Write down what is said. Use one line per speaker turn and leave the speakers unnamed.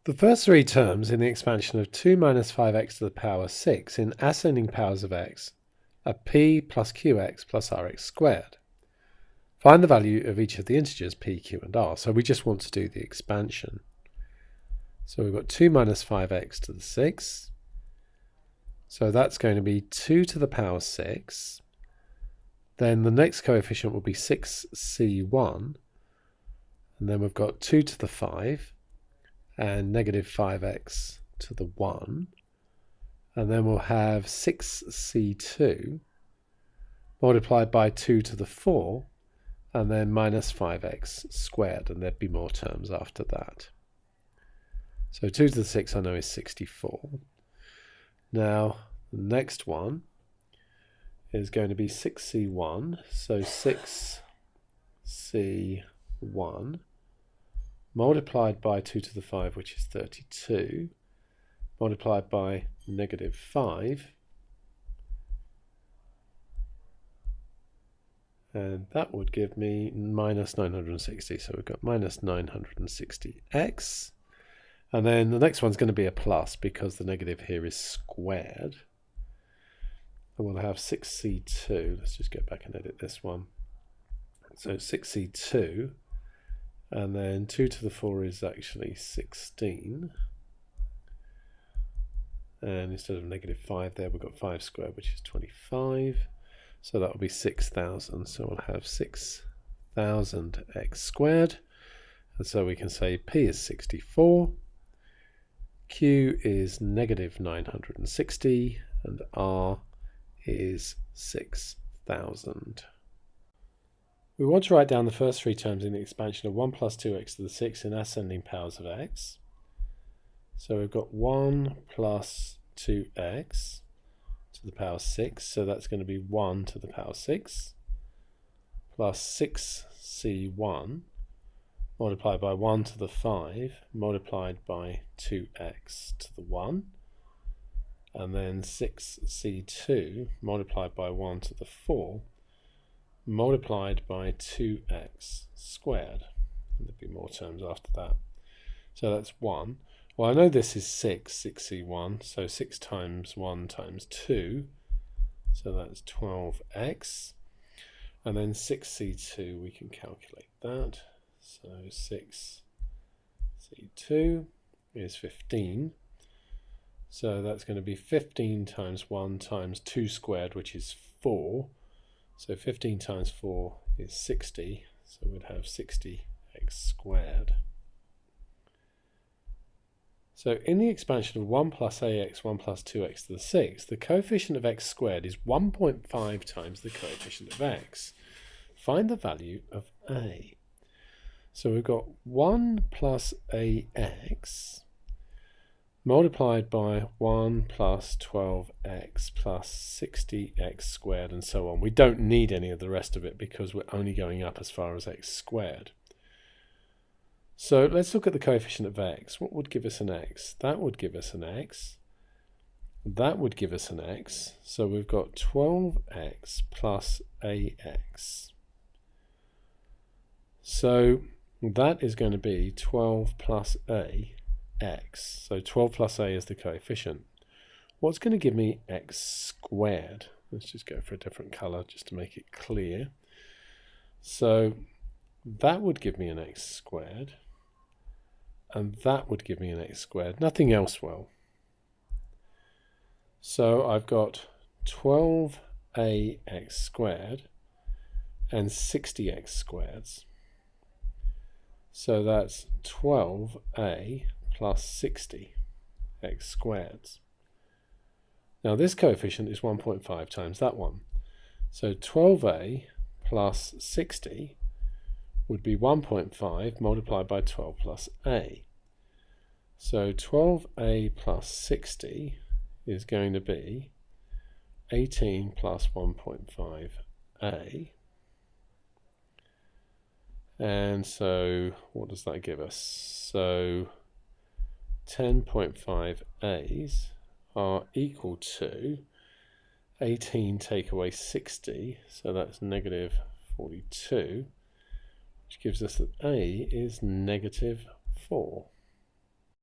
The first three terms in the expansion of 2 minus 5x to the power 6 in ascending powers of x are p plus qx plus rx squared. Find the value of each of the integers p, q and r. So we just want to do the expansion. So we've got 2 minus 5x to the 6. So that's going to be 2 to the power 6. Then the next coefficient will be 6c1. And then we've got 2 to the 5. And negative 5x to the 1. And then we'll have 6c2 multiplied by 2 to the 4, and then minus 5x squared, and there'd be more terms after that. So 2 to the 6 I know is 64. Now the next one is going to be 6c1, so 6c1 multiplied by 2 to the 5, which is 32, multiplied by negative 5, and that would give me minus 960. So we've got minus 960x, and then the next one's going to be a plus because the negative here is squared. And we'll have 6c2, let's just go back and edit this one. So 6c2, and then 2 to the 4 is actually 16. And instead of negative 5 there, we've got 5 squared, which is 25. So that will be 6,000. So we'll have 6,000x squared. And so we can say P is 64, Q is negative 960, and R is 6,000. We want to write down the first three terms in the expansion of 1 plus 2x to the 6 in ascending powers of x. So we've got 1 plus 2x to the power 6, so that's going to be 1 to the power 6, plus 6c1 multiplied by 1 to the 5 multiplied by 2x to the 1, and then 6c2 multiplied by 1 to the 4 multiplied by 2x squared. And there'll be more terms after that. So that's 1. Well, I know this is 6c1, so 6 times 1 times 2, so that's 12x. And then 6c2, we can calculate that. So 6c2 is 15. So that's going to be 15 times 1 times 2 squared, which is 4. So 15 times 4 is 60, so we'd have 60x squared. So in the expansion of 1 plus ax, 1 plus 2x to the 6, the coefficient of x squared is 1.5 times the coefficient of x. Find the value of a. So we've got 1 plus ax multiplied by 1 plus 12x plus 60x squared, and so on. We don't need any of the rest of it because we're only going up as far as x squared. So let's look at the coefficient of x. What would give us an x? That would give us an x. That would give us an x. So we've got 12x plus ax. So that is going to be 12 plus a x. So 12 plus a is the coefficient. What's going to give me x squared? Let's just go for a different color just to make it clear. So that would give me an x squared, and that would give me an x squared. Nothing else will. So I've got 12ax squared and 60x squareds. So that's 12a plus 60x squareds. Now this coefficient is 1.5 times that one. So 12a plus 60 would be 1.5 multiplied by 12 plus a. So 12a plus 60 is going to be 18 plus 1.5a. And so what does that give us? So 10.5 a's are equal to 18 take away 60, so that's negative 42, which gives us that a is negative 4.